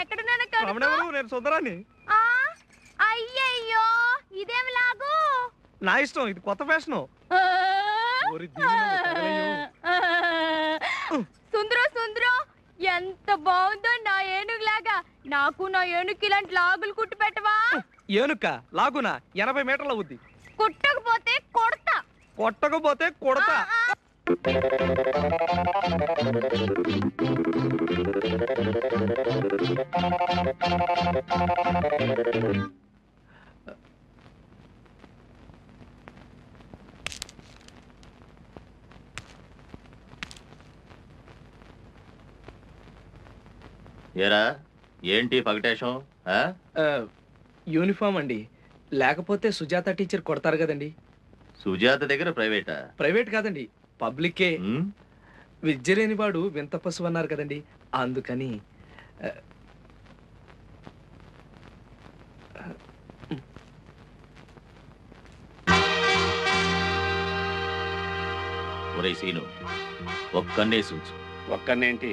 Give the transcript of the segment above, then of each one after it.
ఎక్కడున్నాను కడుక్కో. నేను సుందరాన్ని. అయ్యయ్యో ఇదేమి లాగు? నా ఇష్టం, ఇది కొత్త ఫ్యాషన్. సుందరం సుందరం ఎంత బాగుందో నా ఏనుగులాగా. నాకు నా ఏనుగుకి ఇలాంటి లాగులు కుట్టు పెట్టవా? ఏనుక లాగునా 80 మీటర్ల అవుద్ది. కుట్టకపోతే కొడతా. కొట్టకపోతే కొడతా. ఏరా ఏంటి పగటేశం? యూనిఫామ్ అండి, లేకపోతే సుజాత టీచర్ కొడతారు కదండి. సుజాత దగ్గర ప్రైవేటా? ప్రైవేట్ కాదండి, పబ్లికే. విద్య లేని వాడు వింత పశువు అన్నారు కదండి, అందుకని. ఒరే సీను, ఒక్కన్నే సూచు. ఒక్కన్నేంటి,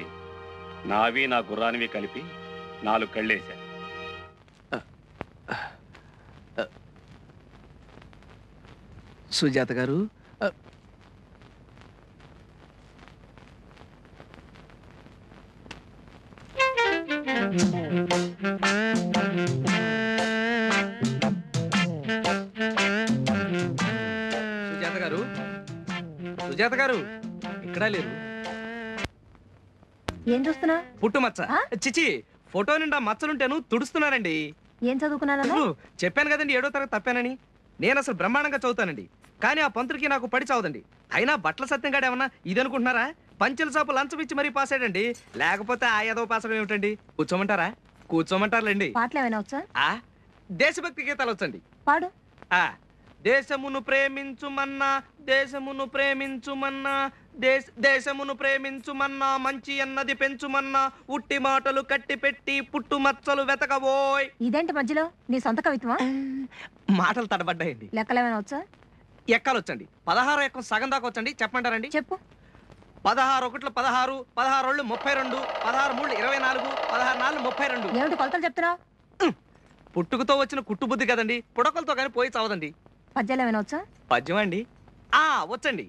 నావి నా గుర్రానివి కలిపి 4 కళ్ళేశా. సుజాత గారు, సుజాత గారు, సుజాత గారు ఇక్కడ లేరు. ఏం చూస్తున్నా? పుట్టుమచ్చ. చిచి, ఫోటో నిండా మచ్చలుంటేను తుడుస్తున్నానండి. ఏం చదువుకున్నాను? చెప్పాను కదండి 7వ తరగతి తప్పానని. నేను అసలు బ్రహ్మాండంగా చదువుతానండి, కానీ ఆ పంతుడికి నాకు పడి చావదండి. అయినా బట్టల సత్యంగాడు ఏమన్నా ఇది అనుకుంటున్నారా? పంచెల సాపు లంచం ఇచ్చి మరీ పాస్ అయ్యాడండి, లేకపోతే ఆ ఏదో పాస్ అవ్వడం ఏమిటండి. కూర్చోమంటారా? కూర్చోమంటారులేండి. పాటలు ఏమైనా వచ్చా? దేశభక్తి గీతాలు వచ్చండి. పాడు. దేశమును ప్రేమించుమన్నా, దేశమును ప్రేమించుమన్నా, దేశమును ప్రేమించుమన్నా, మంచి అన్నది పెంచుమన్నా, ఉట్టి మాటలు కట్టి పెట్టి పుట్టు మచ్చలు వెతకబోయ్. ఇదేంటి మధ్యలో నీ సొంత కవిత్వమా? మాటలు తడబడ్డాయండి. లెక్కలేమైనా వచ్చా? ఎక్కాలు వచ్చండి. 16 ఎక్కం సగం దాకా వచ్చండి. చెప్పమంటారండి? చెప్పు. 16 ఒకట్లు 16, 16 ఓళ్ళు 32, 16 మూళ్ళు 24, 16 నాలుగు 32. ఏమిటి కొలతలు చెప్తున్నావు? పుట్టుకతో వచ్చిన కుట్టు బుద్ధి కదండి, పుడకలతో కానీ పోయి చావదండి. పద్యాలు ఏమైనా వచ్చా? పద్యం అండి వచ్చండి.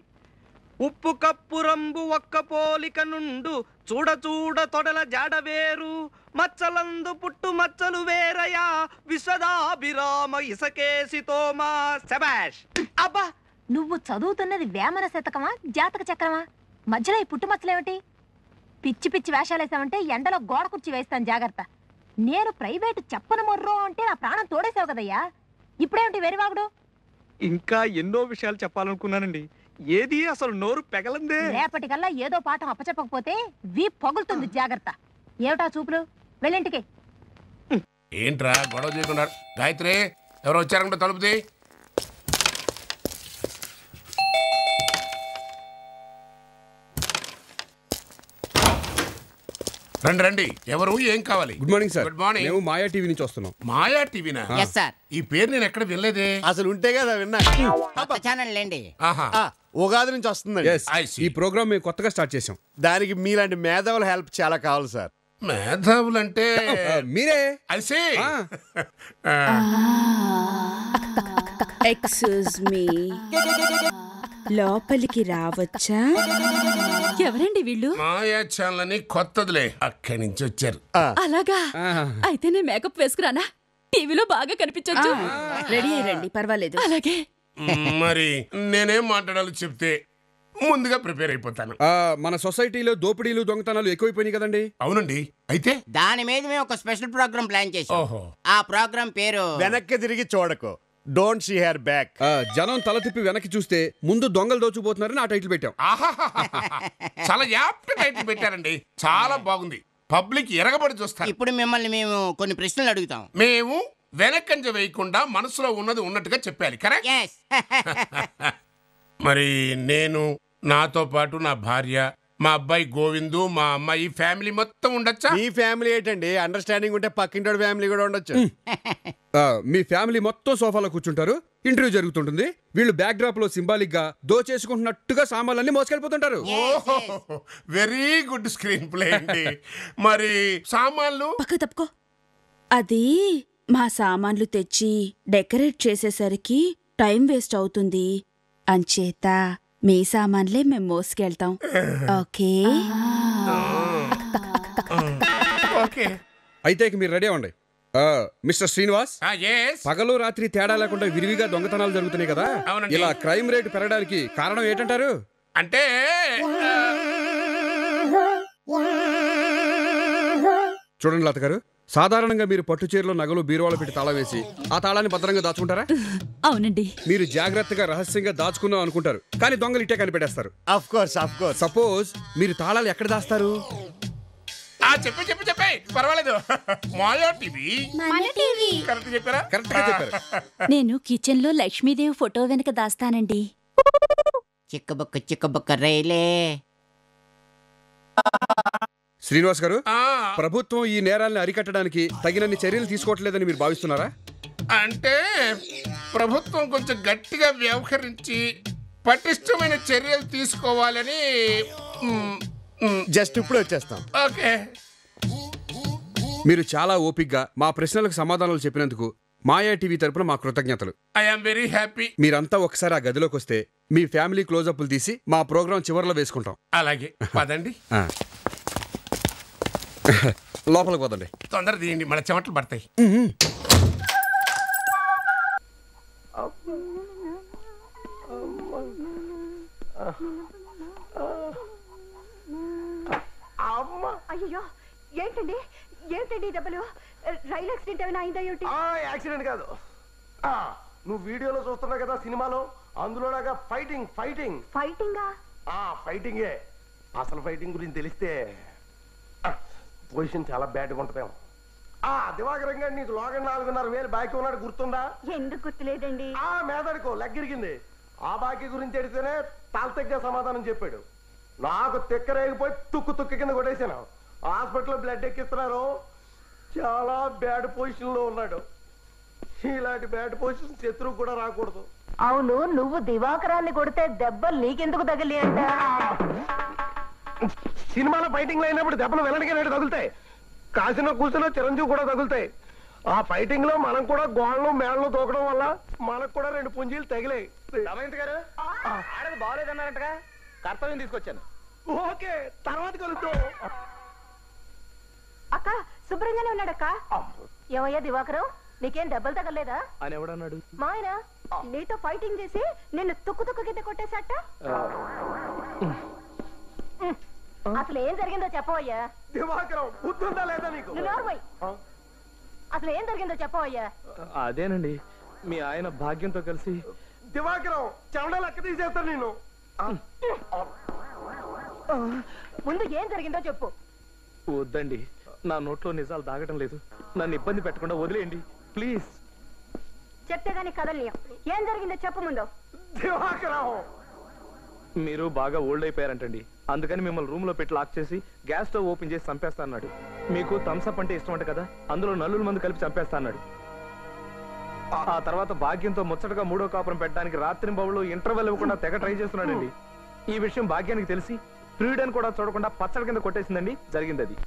ఉప్పు కప్పు రంబు ఒక్క పోలిక నుండు, చూడ చూడ తొడల జాడ వేరు, మచ్చలందు పుట్టు మచ్చలు వేరయా, విశ్వదాభిరామ ఇసకేసి తోమా. శబాష్. అబ్బా, నువ్వు చదువుతున్నది వేమన శతకమా జాతక చక్రమా? మధ్యలో ఈ పుట్టుమచ్చలేమిటి? పిచ్చి పిచ్చి వేషాలేసావంటే ఎండలో గోడ కుర్చీ వేస్తాను, జాగ్రత్త. నేను ప్రైవేటు చెప్పను మొర్రో అంటే నా ప్రాణం తోడేసావు కదయ్యా, ఇప్పుడేమిటి వెరివాగుడు? ఇంకా ఎన్నో విషయాలు చెప్పాలనుకున్నానండి, ఏది అసలు నోరు పెగలందే. రేపటికల్లా ఏదో పాఠం అప్పచెప్పకపోతే వీ పగులుతుంది, జాగ్రత్త. ఏమిటా చూపులు? వెళ్ళింటికి. ఏంట్రా గొడవ చేయకున్నారు? గాయత్రి, ఎవరు వచ్చారంటే తలుపుది. రండి రండి. ఎవరు, ఏం కావాలి? Good morning sir. Good morning. మేము మాయా టీవీ నుంచి వస్తున్నాం. మాయా టీవీనా? ఈ పేరు నేను ఎక్కడ వినలేదే. అసలు ఉంటే కదా విన్నా. ఛానల్ లేండి. ఉగాది నుంచి వస్తుందండి. ఈ ప్రోగ్రామ్ మేము కొత్తగా స్టార్ట్ చేసాం. దానికి మీలాంటి మేధావుల హెల్ప్ చాలా కావాలి సార్. మేధావులంటే మీరే. ఎక్స్క్యూజ్ మీ, లోపలికి రావచ్చా? ఎవరండి వీళ్ళు? మాయా ఛానల్ అని కొత్తదిలే, అక్కడి నుంచి వచ్చారు. అలాగా? అయితే నేను మేకప్ వేసుకురానా? టీవీలో బాగా కనిపించొచ్చు. రెడీ అయ్యండి, పర్వాలేదు. అలాగే. మరి నేనేం మాట్లాడాలో చెప్తే ముందుగా ప్రిపేర్ అయిపోతాను. మన సొసైటీలో దోపిడీలు దొంగతనాలు ఎక్కువైపోయినాయి కదండి. అవునండి. అయితే దాని మీద మేము ఒక స్పెషల్ ప్రోగ్రామ్ ప్లాన్ చేసాం. ఆ ప్రోగ్రామ్ పేరు వెనక్కి తిరిగి చూడకు, డోంట్ సీ హర్ బ్యాక్. జనం తల తిప్పి వెనక్కి చూస్తే ముందు దొంగలు దోచుకుపోతున్నారని ఆ టైటిల్ పెట్టాం. చాలా యాప్ట్ టైటిల్ పెట్టారండి, చాలా బాగుంది. పబ్లిక్ ఎరగబడి చూస్తారు. ఇప్పుడు మిమ్మల్ని మేము కొన్ని ప్రశ్నలు అడుగుతాం. మేము వెనకంజ వేయకుండా మనసులో ఉన్నది ఉన్నట్టుగా చెప్పాలి, కరెక్ట్? మరి నేను, నాతో పాటు నా భార్య, మా అబ్బాయి గోవిందు, మా అమ్మాయి ఫ్యామిలీ మొత్తం ఉండొచ్చా? మీ ఫ్యామిలీ ఏంటండి, అండర్స్టాండింగ్ ఉంటే పక్కింటి ఫ్యామిలీ కూడా ఉండొచ్చు. మీ ఫ్యామిలీ మొత్తం సోఫాలో కూర్చుంటారు, ఇంటర్వ్యూ జరుగుతుంటుంది. వీళ్ళు బ్యాక్ డ్రాప్ లో సింబాలిక్ గా దోచేసుకుంటున్నట్టుగా సామాన్లన్నీ మోసుకెళ్ళిపోతుంటారు. వెరీ గుడ్ స్క్రీన్ ప్లే అండి. మరి సామాన్లు పక్క తప్పుకో. అది మా సామాన్లు తెచ్చి డెకరేట్ చేసేసరికి టైం వేస్ట్ అవుతుంది. అంచేత మీ సామాన్లే మేము మోసుకెళ్తాం. Okay okay. అయితే ఇక మీరు రెడీ అవ్వండి. మిస్టర్ శ్రీనివాస్, పగలు రాత్రి తేడా లేకుండా విరివిగా దొంగతనాలు జరుగుతున్నాయి కదా, ఇలా క్రైమ్ రేట్ పెరగడానికి కారణం ఏంటంటారు? అంటే చూడండి లత గారు, సాధారణంగా మీరు పట్టు చీరలో నగలు బీరువాలో పెట్టి తాళం వేసి ఆ తాళాన్ని భద్రంగా దాచుకుంటారా? అవునండి. మీరు జాగ్రత్తగా రహస్యంగా దాచుకుందాం అనుకుంటారు, కానీ దొంగలు ఇట్టే కనిపెట్టేస్తారు. Of course. సపోజ్ మీరు తాళాలు ఎక్కడ దాస్తారు? చెప్పే పర్వాలేదు. మాయా టీవీ. కరెక్ట్ చెప్పారా? కరెక్ట్ గా చెప్పారు. నేను కిచెన్ లో లక్ష్మీదేవి ఫోటో వెనక దాస్తానండి. చిక్కబుక్క రైలే. శ్రీనివాస్ గారు, ప్రభుత్వం ఈ నేరాలను అరికట్టడానికి తగినన్ని చర్యలు తీసుకోవట్లేదని మీరు భావిస్తున్నారా? అంటే ప్రభుత్వం కొంచెం గట్టిగా వ్యవహరించి పటిష్టమైన చర్యలు తీసుకోవాలని. జస్ట్ ఇప్పుడు వచ్చేస్తాం. ఓకే. మీరు చాలా ఓపిక్గా మా ప్రశ్నలకు సమాధానాలు చెప్పినందుకు మాయా టీవీ తరపున మా కృతజ్ఞతలు. I'm very happy. మీరంతా ఒకసారి ఆ గదిలోకి వస్తే మీ ఫ్యామిలీ క్లోజప్లు తీసి మా ప్రోగ్రాం చివరిలో వేసుకుంటాం. అలాగే పదండి. లోపలికి పోదండి. తొందర తీయండి, మన చెమటలు పడతాయి. అయ్యో, ఏంటండి దెబ్బలు? రైలు యాక్సిడెంట్ ఏమైనా అయిందా ఏమిటి? యాక్సిడెంట్ కాదు, నువ్వు వీడియోలో చూస్తున్నావు కదా సినిమాలో, అందులోలాగా ఫైటింగ్. ఫైటింగే. అసలు ఫైటింగ్ గురించి తెలిస్తే పొజిషన్ చాలా బ్యాడ్గా ఉంటుందేమో. దివాకరం గారు నీకు లోగన్ 4,500 బాకీ ఉన్నాడు, గుర్తుందా? ఎందుకు గుర్తులేదండి? మేదడుకో లెగ్గిరిగింది. ఆ బాకీ గురించి అడిగితేనే తాల్తగ్గా సమాధానం చెప్పాడు. నాకు తిక్కరేగిపోయి తుక్కు కింద కొట్టేశాను. హాస్పిటల్లో బ్లడ్ ఎక్కిస్తున్నారు. చాలా బ్యాడ్ పొజిషన్ లో ఉన్నాడు. ఇలాంటి బ్యాడ్ పొజిషన్ శత్రువు కూడా రాకూడదు. అవును, నువ్వు దివాకరాన్ని కొడితే దెబ్బలు నీకెందుకు తగిలి అంట? సినిమాలో ఫైటింగ్ లో అయినప్పుడు దెబ్బలు వెల్లడిగా తగులుతాయి. కాసిన కూసిన చిరంజీవి కూడా తగులుతాయి. ఆ ఫైటింగ్ లో మనం కూడా గోడలు మేడలు దూకడం వల్ల మనకు కూడా 2 పుంజీలు తగిలాయి. గారు ఆడది బాగోలేదన్నారంటగా, కర్తవ్యం తీసుకొచ్చాను. ఓకే, తర్వాత కలుద్దాం. అక్క శుభ్రంగానే ఉన్నాడక్క. ఏమయ్యా దివాకరం, నీకేం దెబ్బలు తగలేదా అని ఎవడన్నాడు? మా ఆయన నీతో ఫైటింగ్ చేసి నిన్ను తుక్కు కింద కొట్టేశాట. అసలు ఏం జరిగిందో చెప్పవయ్యా. దివాకరం బుద్ధుందా లేదా నీకు? అసలు ఏం జరిగిందో చెప్పవయ్యా. అదేనండి, మీ ఆయన భాగ్యంతో కలిసి. దివాకరం చెమట లెక్క తీసేస్తాను నేను. ముందు ఏం జరిగిందో చెప్పు. వద్దండి, నా నోట్లో నిజాలు దాగటం లేదు. నన్ను ఇబ్బంది పెట్టకుండా వదిలేయండి ప్లీజ్. చెప్తే గానీ కదలియం. ఏం జరిగిందో చెప్పు ముందు. దివాకరం, మీరు బాగా ఓల్డ్ అయిపోయారంటండి, అందుకని మిమ్మల్ని రూమ్ లో పెట్టి లాక్ చేసి గ్యాస్ స్టవ్ ఓపెన్ చేసి చంపేస్తా అన్నాడు. మీకు థమ్స్అప్ అంటే ఇష్టం అంట కదా, అందులో నలుగురు మంది కలిపి చంపేస్తా అన్నాడు. ఆ తర్వాత భాగ్యంతో ముచ్చటగా 3వ కాపురం పెట్టడానికి రాత్రి బాబులో ఇంటర్వెల్ ఇవ్వకుండా తెగ ట్రై చేస్తున్నాడండి. ఈ విషయం భాగ్యానికి తెలిసి ప్రియుడని కూడా చూడకుండా పచ్చడి కింద కొట్టేసిందండి. జరిగింది అది.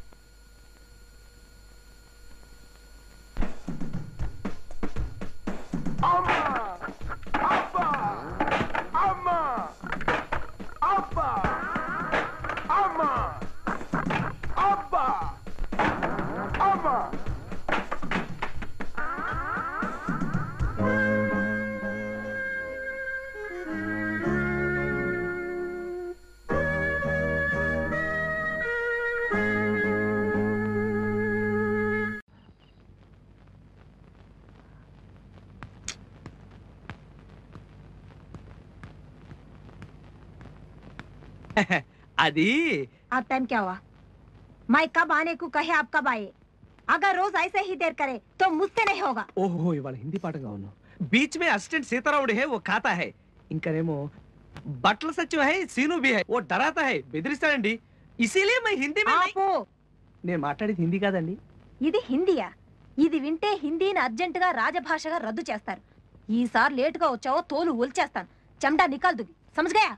అది अब टाइम क्या हुआ? मैं कब आने को कहे आप कब आए? अगर रोज ऐसे ही देर करे तो मुझसे नहीं होगा. ఓహో, ఇవాళ హిందీ పాటగా ఉన్నావు. बीच में असिस्टेंट सीताराम है, वो खाता है. ఇంకనేమో బట్టల సత్యం है, सीनू भी है, वो डराता है, బెదిరిస్తాడండి. ఇసిలే మై హిందీ నేను మాట్లాడేది హిందీ కాదండి. ఇది హిందీయా? ఇది వింటే హిందీని అర్జెంటుగా రాజభాషగా రద్దు చేస్తారు. ఈసారి లేటుగా వచ్చావో తోలు ఒలిచేస్తాను. చెమటా నికాల్ దుగి సమజ్గాయా?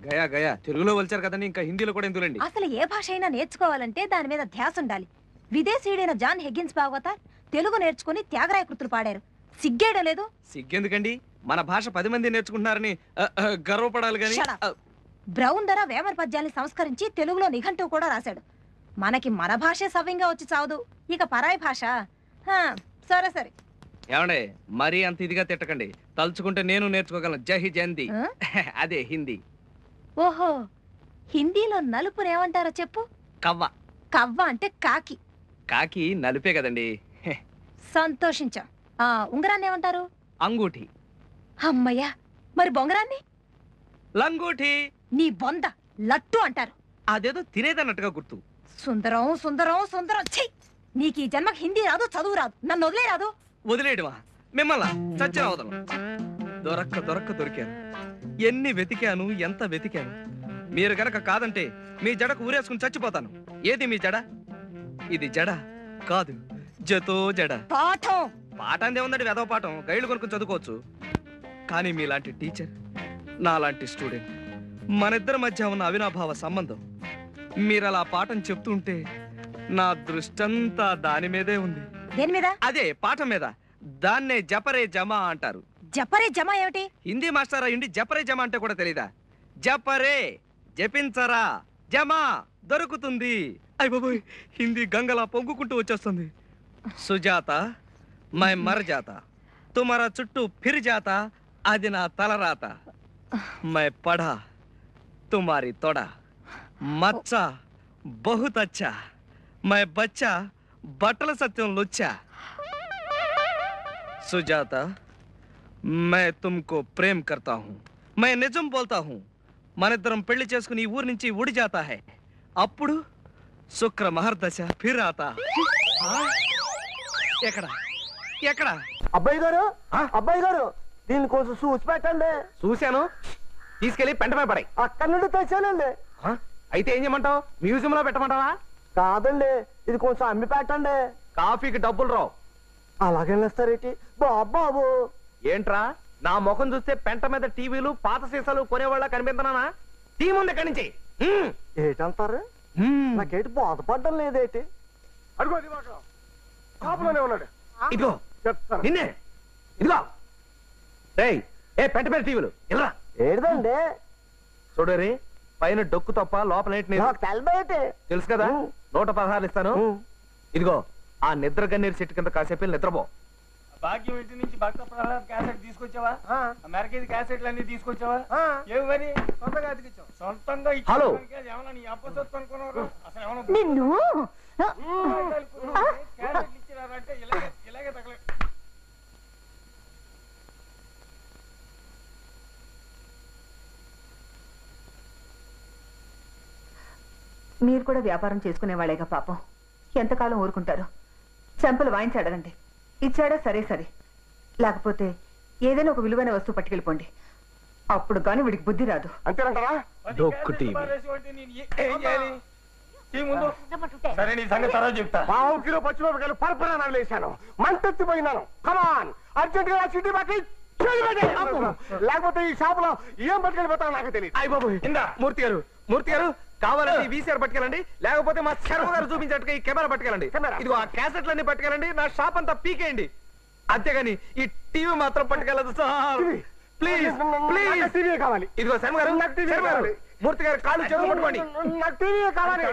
గయా గయా తెలుగులో వచ్చారు కదండి, ఇంకా హిందీలో కూడా ఎందులండి? అసలు ఏ భాష అయినా నేర్చుకోవాలంటే దాని మీద ధ్యాస ఉండాలి. విదేశీయుడైన జాన్ హెగ్గిన్స్ భాగవత తెలుగు నేర్చుకుని త్యాగరాయ కృతులు పాడారు. సిగ్గేయడం లేదు? సిగ్గెందుకండి, మన భాష 10 మంది నేర్చుకుంటున్నారని గర్వపడాలి గాని. బ్రౌన్ ధర వేమన పద్యాల్ని సంస్కరించి తెలుగులో నిఘంటువు కూడా రాశాడు. మనకి మన భాషే సవ్యంగా వచ్చి చావదు, ఇక పరాయి భాష. సరే సరే. ఏమండే మరీ అంత ఇదిగా తిట్టకండి, తలుచుకుంటే నేను నేర్చుకోగలను. జై జయంతి అదే హిందీ. ఓహో, హిందీలో నలుపునేమంటారో చెప్పు. కవ్వ. కవ్వ అంటే కాకి. కాకి నలుపే కదండి. సంతోషించా. ఉంగరాన్ని ఏమంటారు? అంగూఠి. అమ్మయ్యా, మరి బొంగరాన్ని? లంగూఠి. నీ బొంద లట్టు అంటారు. అదేదో తినేదన్నట్టుగా గుర్తు. సుందరం సుందరం సుందరం. ఛీ, నీకు ఈ జన్మకి హిందీ రాదు, చదువు రాదు, నన్ను వదిలే రాదు. వదిలేయడమా? మిమ్మల్ని చచ్చిన వదలను. దొరక్క దొరికాను. ఎన్ని వెతికాను, ఎంత వెతికాను. మీరు గనక కాదంటే మీ జడకు ఊరేసుకుని చచ్చిపోతాను. ఏది మీ జడ? ఇది జడ కాదు, జతో జడ. పాఠం. పాఠం ఏముందండి, వెదవ పాఠం. గైడ్లు కొనుక్కొని చదువుకోవచ్చు. కానీ మీలాంటి టీచర్, నాలాంటి స్టూడెంట్, మనిద్దరి మధ్య ఉన్న అవినాభావ సంబంధం, మీరలా పాఠం చెప్తుంటే నా దృష్టంతా దాని మీదే ఉంది. దేని మీద? అదే పాఠం మీద. దాన్నే జపరే జమా అంటారు. జపరే జమా ఏమిటి? హిందీ మాస్టర్ అయ్యుండి జపరే జమా అంటే కూడా తెలీదా? జపరే జపించరా, జమా దొరుకుతుంది. అయ్య బాబోయ్, హిందీ గంగలా పొంగుకుంటూ వచ్చేస్తుంది. సుజాత మై మర్ జాతా, తుమారా చుట్టూ ఫిర్ జాతా, అది నా తలరాత. మై పఢా తుమారి తొడ, మచ్చా బహుత్ అచ్చా, మై బచ్చా బట్టల సత్యం లుచ్చా. సుజాత मैं तुमको प्रेम करता हूँ, मैं निजम बोलता हूँ. మనిద్దరం పెళ్లి చేసుకుని ఈ ఊరి నుంచి ఉడి జాతా హై. అప్పుడు శుక్ర మహర్దశ ఫిర్ ఆతా. ఎక్కడ ఎక్కడ? అబ్బాయి గారు దీన్ని కొంచెం చూసి పెట్టండి. చూశాను, తీసుకెళ్లి పెంటమే పడాయి. అక్కడి నుండి తెచ్చానండి. అయితే ఏం చేయమంటావు? మ్యూజియం లో పెట్టమంటావా? కాదండి, ఇది కొంచెం అమ్మి పెట్టండి. కాఫీకి డబ్బులు రావు. అలాగే ఇస్తారేంటి బాబు? ఏంట్రా నా ముఖం చూస్తే పెంట మీద టీవీలు పాత సీసాలు కొనేవాళ్ళ కనిపిస్తున్నానా? టీ ముందు ఎక్కడి నుంచి ఏంటంటారు? నాకేంటి బాధపడ్డం లేదేంటి? అడుగు కాపులోనే ఉన్నాడు. ఇదిగో చెప్తాను. నిన్నే ఇదిగో. ఏ పెంట మీద టీవీలు ఇలా ఏదండి? చూడరి, పైన డొక్కు తప్ప లోపల తెలుసు కదా. 116 ఇస్తాను. ఇదిగో ఆ నిద్ర గన్నేరు చెట్టు కింద కాసేపు నిద్రపో. భాగ్యం ఇంటి నుంచి భక్త ప్రహ్లాద్ క్యాసెట్ తీసుకొచ్చావా? అమెరికా క్యాసెట్లు అన్ని తీసుకొచ్చావా? ఏమి మరి సొంతంగా అతికిచ్చావు? సొంతంగా హలో ఏమన్నా నీ అప్పసొత్తు అనుకున్నారు? అసలు ఏమన్నా నిన్ను క్యాసెట్లు ఇచ్చినారంటే ఇలాగే తగలే. మీరు కూడా వ్యాపారం చేసుకునేవాళ్ళేగా పాపం, ఎంతకాలం ఊరుకుంటారు? చెంపలు వాయించి అడగండి. ఇచ్చాడా సరే సరే, లేకపోతే ఏదైనా ఒక విలువైన వస్తువు పట్టుకెళ్ళిపోండి. అప్పుడు కానీ వీడికి బుద్ధి రాదు. అంతేనంటారా? సరే నీ సంగతి తర్వాత చెప్తా. 1 కిలో పచ్చిమిరపకాయలు పరపరా నగలేశాను, మంటెత్తిపోయినాను. కమాన్ అర్జెంట్ గా సిటీ బాకి లేకపోతే ఈ షాప్ లో ఏం పట్టుకెళ్ళిపోతానో నాకు తెలియదు. అయ్య బాబు, ఇందా మూర్తి గారు కావాలంటే వీసీఆర్ పట్టుకెళ్ళండి, లేకపోతే మా శర్మ గారు చూపించట్టుగా ఈ కెమెరా పట్టుకెళ్ళండి. ఇదిగో ఆ క్యాసెట్లన్నీ పట్టుకెళ్ళండి, నా షాప్ అంతా పీకేయండి. అంతేగాని ఈ టీవీ మాత్రం పట్టుకెళ్ళదు సార్. ప్లీజ్ ప్లీజ్ టీవీ కావాలి. ఇదిగో శర్మ గారు, మూర్తి గారు కాళ్ళు చెరువు పట్టుకోండి. నాకు టీవీ కావాలి.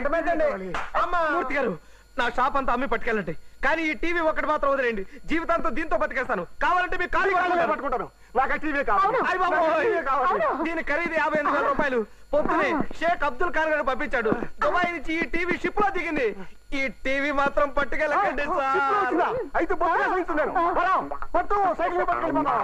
అమ్మా మూర్తి గారు, నా షాప్ అంతా అమ్మి పట్టుకెళ్ళండి, కానీ ఈ టీవీ ఒకటి మాత్రం వదిలేండి. జీవితాంతం దీంతో బతికేస్తాను. కావాలంటే మీ కాళ్ళు పట్టుకుంటాను. నాకు టీవీ కావాలి. దీని ఖరీదు 58,000 రూపాయలు. పొద్దునే షేక్ అబ్దుల్ ఖాన్ గారు పంపించాడు. దుబాయ్ నుంచి ఈ టీవీ షిప్ లో దిగింది. ఈ టీవీ మాత్రం పట్టుకెళ్ళకండి సార్. అయితే పట్టు సైకిల్ పట్టుకెళ్ళిపోతా.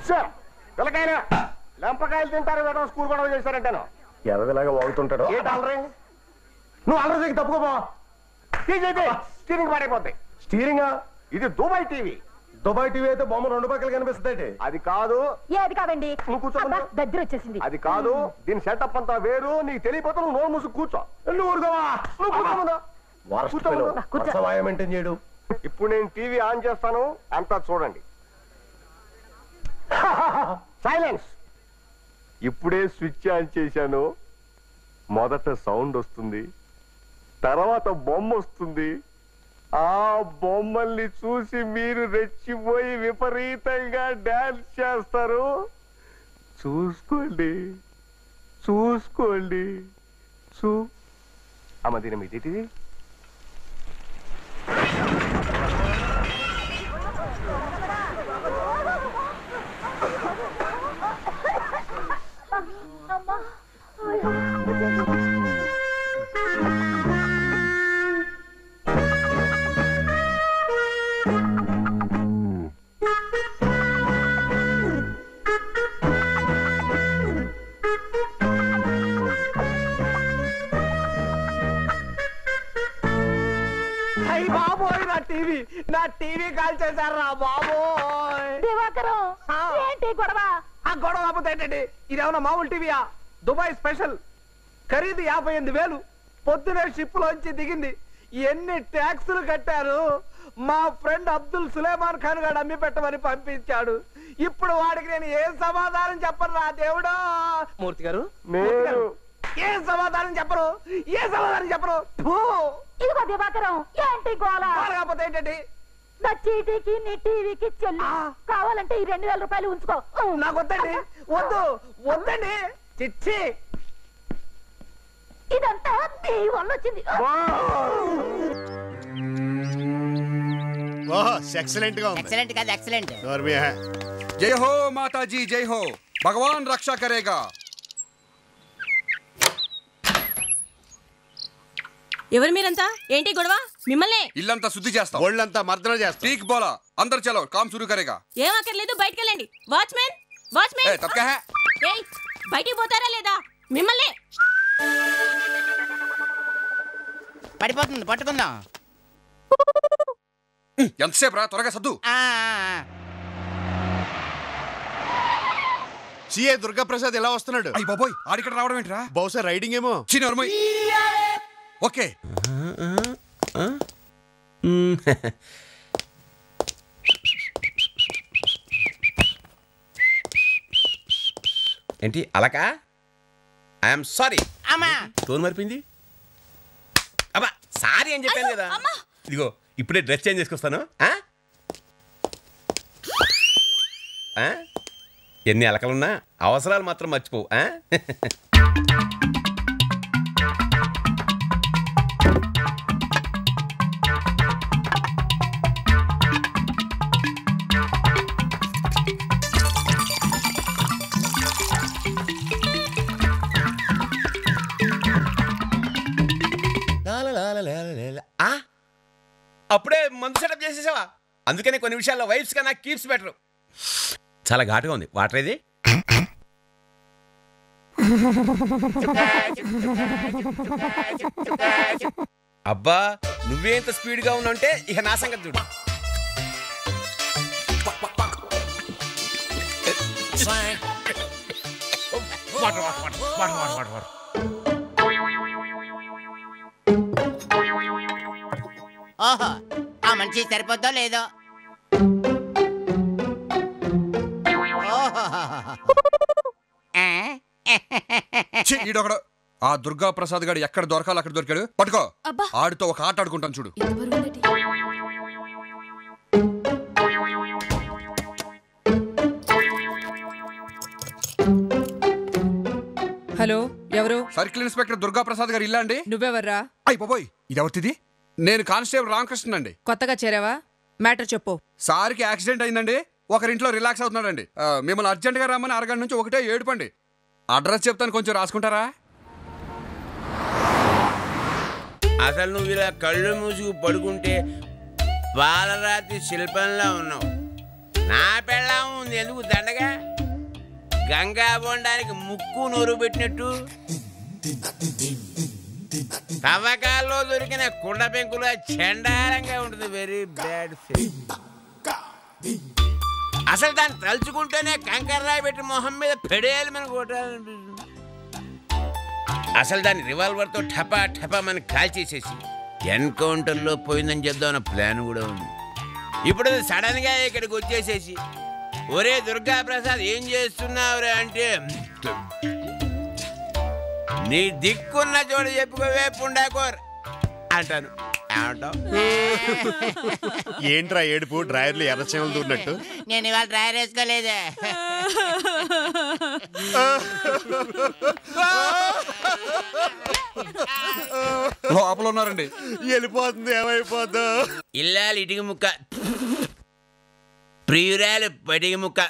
సార్ పిల్లకాయలు లెంపకాయలు తింటారు కదా, స్కూల్ గొడవ చేశారంటాను. ఎర్రలాగా వాగుతుంటాడు. నువ్వు అల్లరికి తప్పుకోపో. స్టీరింగ్ పాడైపోతాయి. స్టీరింగ్ ఇది దుబాయ్ టీవీ. దుబాయ్ టీవీ అయితే బొమ్మ 2 పక్కలు కనిపిస్తుంది. అది కాదు. ఏది కాదండి, దగ్గర వచ్చేసింది. అది కాదు, దీని సెటప్ అంతా వేరు. నీకు తెలియపోతే నువ్వు నోరు మూసుకు కూర్చో. నువ్వు మెయింటైన్ చేయడు. ఇప్పుడు నేను టీవీ ఆన్ చేస్తాను, అంతా చూడండి. సైలెన్స్. ఇప్పుడే స్విచ్ ఆన్ చేశాను. మొదట సౌండ్ వస్తుంది, తర్వాత బొమ్మ వస్తుంది. ఆ బొమ్మల్ని చూసి మీరు రెచ్చిపోయి విపరీతంగా డాన్స్ చేస్తారు. చూసుకోండి చూసుకోండి. అమ్మ దీని మీది నా టీవీ కాల్ చేశారా బాబోయ్. ఏంటి గొడవ? ఆ గొడవ కాకపోతే ఏంటండి, ఇదేమన్నా మామూలు టీవీయా? దుబాయ్ స్పెషల్, ఖరీదు 58,000. పొద్దునే షిప్ లోంచి దిగింది. ఎన్ని ట్యాక్సులు కట్టారు. మా ఫ్రెండ్ అబ్దుల్ సులేమాన్ ఖాన్ గారు అమ్మి పెట్టమని పంపించాడు. ఇప్పుడు వాడికి నేను ఏం సమాధానం చెప్పను రా దేవుడా. మూర్తి గారు ఏం సమాధానం చెప్పరు, ఏ సమాధానం చెప్పరు. ఇదిగో దివాకరం, ఏంటి గోళ? కాకపోతే ఏంటండి, నా చీటీకి నీ టీవీకి చెల్లి. కావాలంటే ఈ 2,000 రూపాయలు ఉంచుకో. నాకు వద్దండి, వద్దండి. చిచ్చి, ఇదంతా నీ వల్ల వచ్చింది. ఎక్సలెంట్ గా ఉంది. ఎక్సలెంట్ కాదు, ఎక్సలెంట్. జై హో మాతాజీ, జై హో. భగవాన్ రక్షా కరేగా. ఎవరు మీరంతా? ఏంటి గొడవ? మిమ్మల్ని ఇల్లంతా శుద్ధి చేస్తాం, ఒళ్ళంతా మర్దన చేస్తాం. ఠీక్ బోలా, అందరు చలో కామ్ శురు కరేగా. ఏం అక్కర్లేదు, బయటికి వెళ్ళండి. వాచ్మెన్, వాచ్మెన్, బయటికి పోతారా లేదా? మిమ్మల్ని. పడిపోతుంది, పట్టుకుందాం. ఎంతసేపు రా, త్వరగా సద్దు. సిఏ దుర్గాప్రసాద్ ఎలా వస్తున్నాడు? అయ్యి బాబోయ్, ఆడిక్కడ రావడం ఏంట్రా? బహుశా రైడింగ్ ఏమో. చిన్నోర్మోయ్. ఓకే, ఏంటి అలకా? I'm sorry. అమ్మా టోన్ మరిపింది. అబ్బా సారీ అని చెప్పాను కదా. ఇదిగో ఇప్పుడే డ్రెస్ చేంజ్ చేసుకొస్తాను. ఎన్ని అలకలున్నా అవసరాలు మాత్రం మర్చిపోవు. అప్పుడే మందు సెటప్ చేసేసావా? అందుకనే కొన్ని విషయాల్లో వైఫ్స్ కన్నా కీప్స్ బెటర్. చాలా ఘాటుగా ఉంది. వాటర్ ఏది? అబ్బా నువ్వే ఇంత స్పీడ్గా ఉన్నావంటే ఇక నా సంగతి చూడు. ఓహో, ఆ మనిషి సరిపోద్దో లేదో. ఈడొకడు ఆ దుర్గా ప్రసాద్ గారు ఎక్కడ దొరకాలి అక్కడ దొరికాడు. పట్టుకో, ఆడితో ఒక ఆట ఆడుకుంటాను చూడు. హలో, ఎవరు? సర్కిల్ ఇన్స్పెక్టర్ దుర్గా ప్రసాద్ గారు ఇల్లా అండి? నువ్వెవర్రా? అయ్యి బాబోయ్, ఇది ఎవరిది? నేను కానిస్టేబుల్ రామకృష్ణ అండి. కొత్తగా చేరావా? మ్యాటర్ చెప్పు. సార్కి యాక్సిడెంట్ అయిందండి. ఒకరింట్లో రిలాక్స్ అవుతున్నాడండి. మిమ్మల్ని అర్జెంట్గా రమ్మని అరగంట నుంచి ఒకటే ఏడుపండి. అడ్రస్ చెప్తాను, కొంచెం రాసుకుంటారా? అసలు నువ్వు ఇలా కళ్ళు మూసుకు పడుకుంటే పాలరాతి శిల్పంలా ఉన్నావు. నా పెళ్ళాం ఉంది ఎందుకు దండగా? గంగా బొండానికి ముక్కు నోరు పెట్టినట్టు తవ్వకాల్లో దొరికిన కుండ పెంకుల చండాలంగా ఉంటుంది. Very bad phase. అసలు దాన్ని తలుచుకుంటేనే కంకర్రాయి పెట్టి మొహం మీద పెడేయాలి మన కొట్టాలనిపిస్తుంది. అసలు దాన్ని రివాల్వర్తో ఠపా ఠపా మనకి కాల్చేసేసి ఎన్కౌంటర్లో పోయిందని చెప్దామన్న ప్లాన్ కూడా ఉంది. ఇప్పుడు సడన్ గా ఇక్కడికి వచ్చేసేసి ఒరే దుర్గా ప్రసాద్ ఏం చేస్తున్నావురా అంటే నీ దిక్కున్న చోట చెప్పుకోవే పుండాకోర్ అంటాను. ఏంట్రా ఏడుపు డ్రైవర్లు ఎర్రచేమలు దూరినట్టు? నేను ఇవాళ డ్రైవర్ వేసుకోలేదే. లోపల ఉన్నారండి. వెళ్ళిపోతుంది, ఏమైపోద్దు. ఇల్లాలి ఇటుక ముక్క, ప్రియురాలు పటిక ముక్క.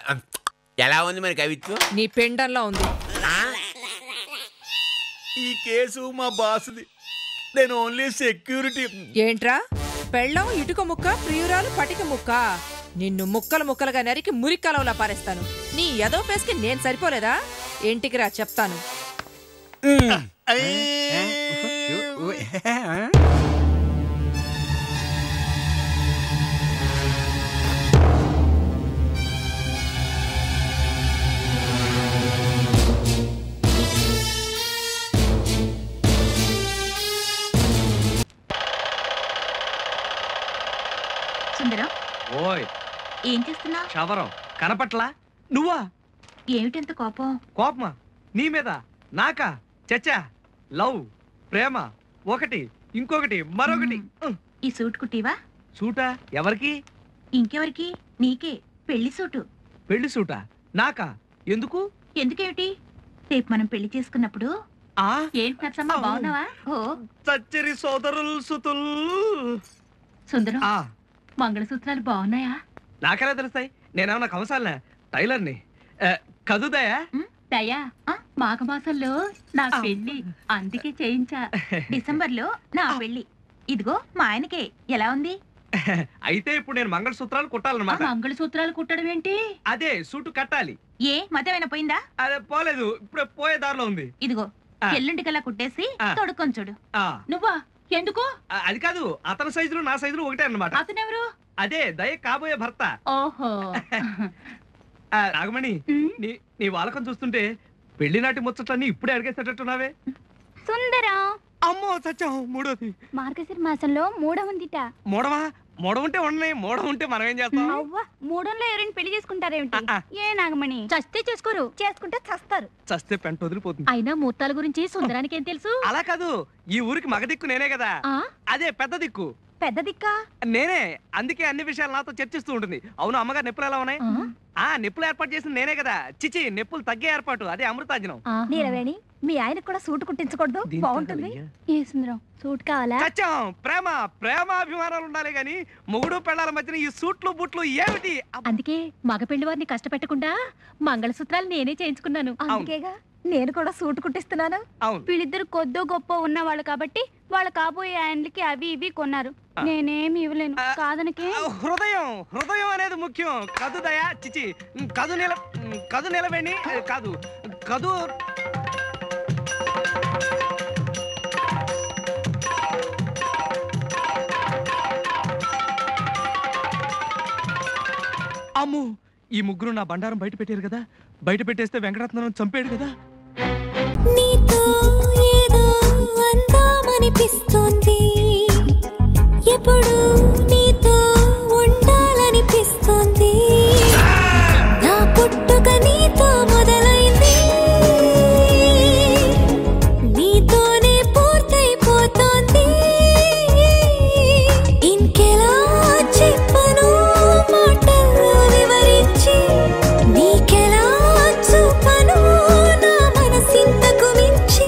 ఎలా ఉంది మరి కవిత్వం? నీ పెండంలో ఉంది. ఈ కేసు మా బాసుది, నేను ఓన్లీ సెక్యూరిటీ. ఏంట్రా పెళ్ళం ఇటుక ముక్క, ప్రియురాలు పటిక ముక్క? నిన్ను ముక్కలు ముక్కలుగా నరికి మురికాలంలా పారేస్తాను. నీ ఎదో ఫేస్కి నేను సరిపోలేదా? ఇంటికి రా చెప్తాను. సుందరం, ఓయ్ ఏం చేస్తున్నావు? శవరం కనపట్లా? నువ్వా? ఏమిటంత కోపం? కోపమా? నీ మీద? నాకా? చచ్చా, లవ్ ప్రేమ ఒకటి, ఇంకొకటి, మరొకటి. ఈ సూట్ కుట్టివా? సూటా? ఎవరికి? ఇంకెవరికి? నీకే, పెళ్లి సూటు. పెళ్లి సూటా? నాకా? ఎందుకు? ఎందుకేమిటి? రేపు మనం పెళ్లి చేసుకున్నప్పుడు. ఏంటి నచ్చమ్మా, బాగున్నావా? ఓ చచ్చరి సోదరులు సుతుల్. సుందరం, మంగళసూత్రాలు బాగున్నాయా? నాకెలా తెలుస్తాయి? నేనేమన్నా కంసాలనా? టైలర్ని. కదుదయా? దయా, మాఘమాసంలో నా పెళ్లి, అందుకే చేయించా. డిసెంబర్లో నా పెళ్లి. ఇదిగో మా ఆయనకే. ఎలా ఉంది? అయితే ఇప్పుడు నేను మంగళసూత్రాలు కుట్టాలన్నమాట. మంగళసూత్రాలు కుట్టడం ఏంటి? అదే సూటు కట్టాలి. ఏ మతమైనా పోయిందా? అదే పోలేదు, ఇప్పుడు పోయే దారిలో ఉంది. ఇదిగో ఎల్లుంటికల్లా కుట్టేసి తొడుక్కొని చూడు. ఆ, నువ్వా? ఎందుకు? అది కాదు, అతని సైజులు నా సైజులు ఒకటే అన్నమాట. అతనెవరు? అదే దయ కాబోయే భర్త. ఓహో. నాగమణి, నీ వాలకం చూస్తుంటే పెళ్లినాటి ముచ్చట్లన్నీ ఇప్పుడే అడిగేసేటట్టున్నావే. సుందరం, అమ్మో సత్యం, మూడోది. మార్గశిర మాసంలో మూడవుందిట. మూడవా? మూడవుంటే ఉన్నాయి, మూడవుంటే మనం ఏం చేస్తాం? మూడంలో ఎవరైనా పెళ్లి చేసుకుంటారేమిటి? ఏ నాగమణి, చస్తే చేసుకోరు, చేసుకుంటే చస్తారు. చస్తే పెంట వదిలిపోతుంది. అయినా ముహూర్తాల గురించి సుందరానికి ఏం తెలుసు? అలా కాదు, ఈ ఊరికి మగ దిక్కు నేనే కదా. అదే పెద్ద దిక్కు. పెద్ద దిక్కా? నేనే. అందుకే అన్ని విషయాలు నాతో చర్చిస్తూ ఉంటుంది. అవును, అమ్మగారు నొప్పులు ఎలా ఉన్నాయి? నొప్పులు ఏర్పాటు చేసింది నేనే కదా. చిచి, నొప్పులు తగ్గే ఏర్పాటు, అదే అమృతాజనం. నీలవేణి, మీ ఆయనకు కూడా సూటు కుట్టించకూడదు? బాగుంటుంది. ఏ సుందరం, సూట్ కావాలా? సత్యం, ప్రేమ ప్రేమాభిమానాలు ఉండాలి గాని మొగుడు పెళ్ళాల మధ్యన ఈ సూట్లు బుట్లు ఏమిటి? అందుకే మగ పెళ్లి వారిని కష్టపెట్టకుండా మంగళసూత్రాలు నేనే చేయించుకున్నాను. అందుకేగా నేను కూడా సూటు కుట్టిస్తున్నాను. వీళ్ళిద్దరు కొద్దో గొప్ప ఉన్నవాళ్ళు కాబట్టి వాళ్ళ కాబోయే ఆయనకి అవి ఇవి కొన్నారు. నేనేమి ఇవ్వలేను కాదనకే. హృదయం హృదయం అనేది ముఖ్యం. కదు దయా, చిచి, కదు నిలవేణి కాదు, కదు. అమ్ము, ఈ ముగ్గురు నా బండారం బయట పెట్టారు కదా. బయట పెట్టేస్తే వెంకటరత్నం చంపాడు కదా. నీతో ఏదో అందామనిపిస్తోంది, ఎప్పుడు